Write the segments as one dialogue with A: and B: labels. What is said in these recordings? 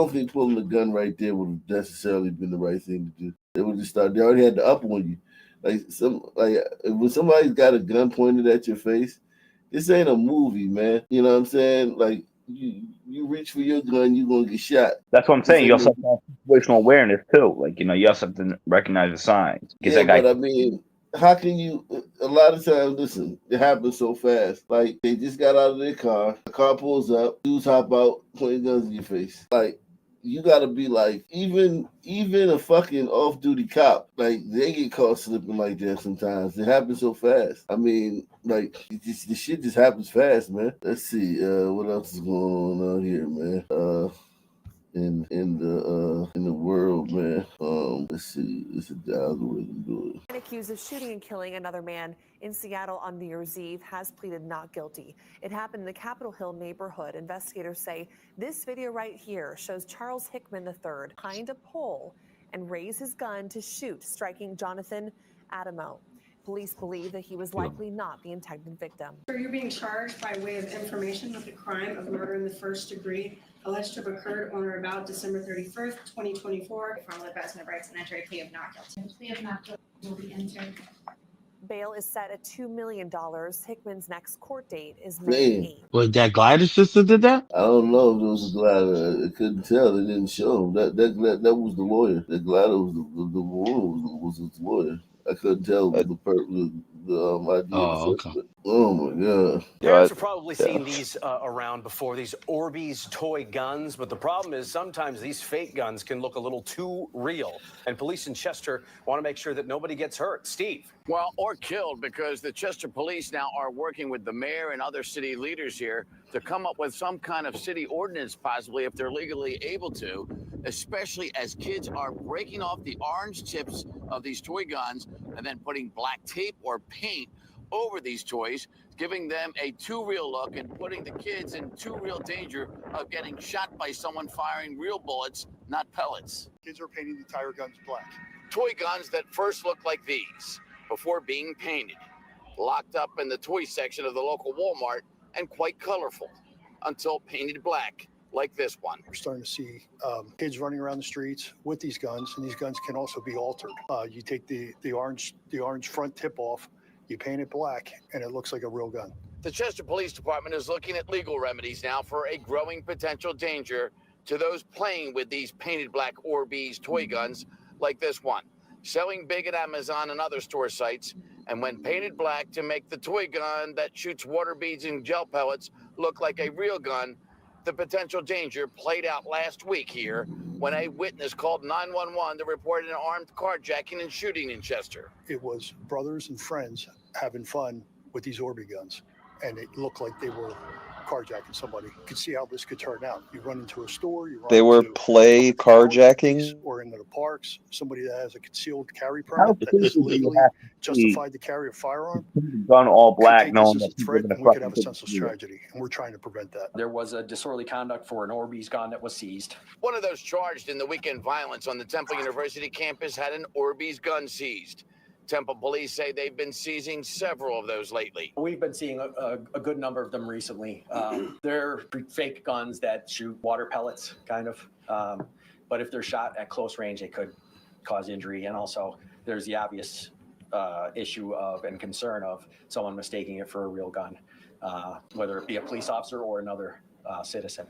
A: don't think pulling the gun right there would have necessarily been the right thing to do. They would just start. They already had the up on you. When somebody's got a gun pointed at your face, this ain't a movie, man. You know what I'm saying? Like you reach for your gun, you're gonna get shot.
B: That's what I'm saying. You also have to have situational awareness too. Like, you also have to recognize the signs.
A: Yeah, but I mean, how can you? A lot of times, listen, it happens so fast. Like they just got out of their car, the car pulls up, dudes hop out, pointing guns in your face. Like you gotta be like, even a fucking off-duty cop, like they get caught slipping like that sometimes. It happens so fast. I mean, like the shit just happens fast, man. Let's see, what else is going on out here, man? In the world, man. Let's see. This is the algorithm do it.
C: Accused of shooting and killing another man in Seattle on New Year's Eve has pleaded not guilty. It happened in the Capitol Hill neighborhood. Investigators say this video right here shows Charles Hickman III behind a pole and raise his gun to shoot, striking Jonathan Adamo. Police believe that he was likely not the intended victim.
D: So you're being charged by way of information with the crime of murder in the first degree, alleged to have occurred on or about December 31st, 2024.
E: Formal advisement of rights and entry plea of not guilty. Plea of not guilty will be entered.
C: Bail is set at $2 million. Hickman's next court date is May 8th.
F: Was that glider sister did that?
A: I don't know if it was a glider. I couldn't tell. They didn't show him. That was the lawyer. The glider was the woman was his lawyer. I couldn't tell the idea.
F: Oh, okay.
A: Oh my God.
G: Parents have probably seen these around before, these Orbeez toy guns, but the problem is sometimes these fake guns can look a little too real. And police in Chester want to make sure that nobody gets hurt. Steve.
H: Well, or killed, because the Chester police now are working with the mayor and other city leaders here to come up with some kind of city ordinance, possibly if they're legally able to, especially as kids are breaking off the orange tips of these toy guns and then putting black tape or paint over these toys, giving them a too real look and putting the kids in too real danger of getting shot by someone firing real bullets, not pellets.
I: Kids are painting the tire guns black.
H: Toy guns that first looked like these before being painted, locked up in the toy section of the local Walmart and quite colorful until painted black like this one.
I: We're starting to see kids running around the streets with these guns, and these guns can also be altered. You take the orange front tip off, you paint it black, and it looks like a real gun.
H: The Chester Police Department is looking at legal remedies now for a growing potential danger to those playing with these painted black Orbeez toy guns like this one, selling big at Amazon and other store sites, and when painted black to make the toy gun that shoots water beads and gel pellets look like a real gun. The potential danger played out last week here when a witness called 911 to report an armed carjacking and shooting in Chester.
I: It was brothers and friends having fun with these Orbeez guns, and it looked like they were carjacking somebody. You could see how this could turn out. You run into a store,
J: they were play carjacking,
I: or into the parks. Somebody that has a concealed carry permit that is legally justified to carry a firearm.
B: Gun all black,
I: no one. We could have a senseless tragedy, and we're trying to prevent that.
K: There was a disorderly conduct for an Orbeez gun that was seized.
H: One of those charged in the weekend violence on the Temple University campus had an Orbeez gun seized. Temple police say they've been seizing several of those lately.
K: We've been seeing a good number of them recently. They're fake guns that shoot water pellets, kind of. But if they're shot at close range, they could cause injury. And also, there's the obvious issue of and concern of someone mistaking it for a real gun, whether it be a police officer or another citizen.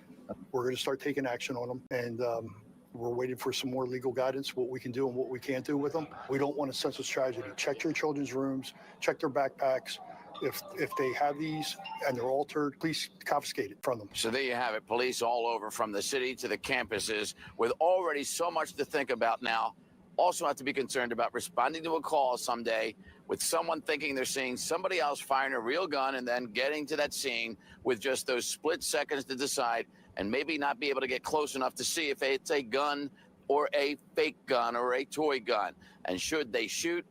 I: We're going to start taking action on them, and we're waiting for some more legal guidance, what we can do and what we can't do with them. We don't want a senseless tragedy. Check your children's rooms, check their backpacks. If they have these and they're altered, please confiscate it from them.
H: So there you have it. Police all over from the city to the campuses with already so much to think about now. Also have to be concerned about responding to a call someday with someone thinking they're seeing somebody else firing a real gun and then getting to that scene with just those split seconds to decide and maybe not be able to get close enough to see if it's a gun or a fake gun or a toy gun. And should they shoot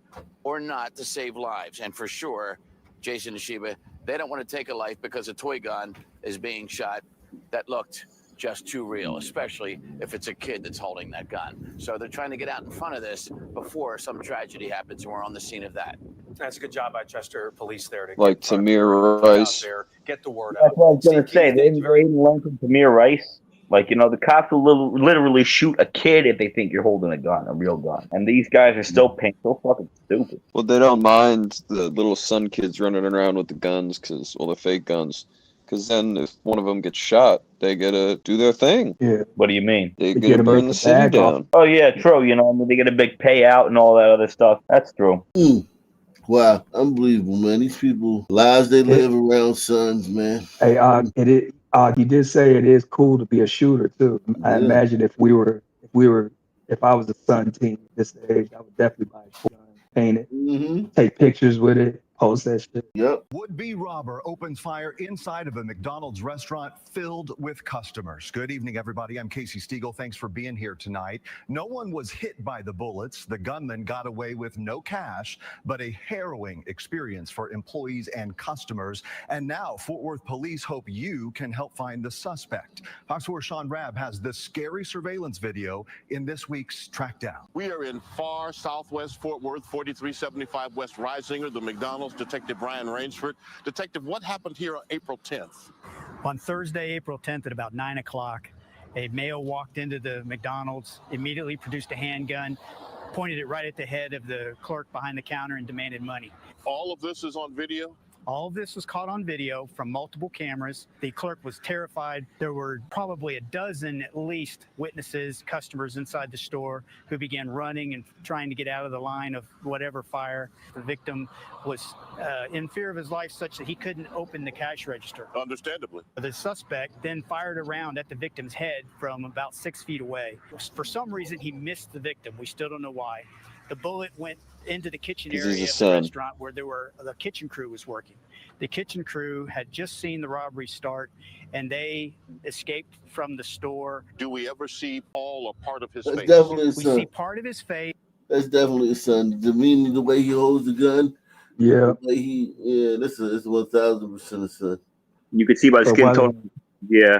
H: or not to save lives? And for sure, Jason and Sheba, they don't want to take a life because a toy gun is being shot that looked just too real, especially if it's a kid that's holding that gun. So they're trying to get out in front of this before some tragedy happens, and we're on the scene of that.
G: That's a good job by Chester police there to
J: like Tamir Rice.
G: Get the word out.
B: That's what I was going to say. They even link Tamir Rice Like, the cops will literally shoot a kid if they think you're holding a gun, a real gun. And these guys are still paying so fucking stupid.
J: Well, they don't mind the little son kids running around with the guns, the fake guns. Because then if one of them gets shot, they get to do their thing.
L: Yeah.
B: What do you mean?
J: They get to burn the city down.
B: Oh, yeah, true. They get a big payout and all that other stuff. That's true.
A: Wow, unbelievable, man. These people, lives they live around sons, man.
L: Hey, he did say it is cool to be a shooter too. I imagine if I was a son team at this age, I would definitely buy a gun, paint it, take pictures with it, post that shit.
A: Yep.
M: Would-be robber opens fire inside of a McDonald's restaurant filled with customers. Good evening, everybody. I'm Casey Stiegel. Thanks for being here tonight. No one was hit by the bullets. The gunman got away with no cash, but a harrowing experience for employees and customers. And now Fort Worth police hope you can help find the suspect. Fox 4's Sean Rabb has this scary surveillance video in this week's Track Down.
N: We are in far southwest Fort Worth, 4375 West Risinger, the McDonald's. Detective Brian Rainsford. Detective, what happened here on April 10th?
O: On Thursday, April 10th at about 9 o'clock, a male walked into the McDonald's, immediately produced a handgun, pointed it right at the head of the clerk behind the counter and demanded money.
N: All of this is on video?
O: All of this was caught on video from multiple cameras. The clerk was terrified. There were probably a dozen at least witnesses, customers inside the store who began running and trying to get out of the line of whatever fire. The victim was in fear of his life such that he couldn't open the cash register.
N: Understandably.
O: The suspect then fired a round at the victim's head from about 6 feet away. For some reason, he missed the victim. We still don't know why. The bullet went into the kitchen area of the restaurant where the kitchen crew was working. The kitchen crew had just seen the robbery start, and they escaped from the store.
N: Do we ever see all or part of his
A: That's
N: face?
A: definitely his
O: We
A: son.
O: see part of his face.
A: That's definitely his son. The demeanor, the way he holds the gun.
L: Yeah.
A: The way this is 1000% his son.
B: You could see by skin tone. Yeah.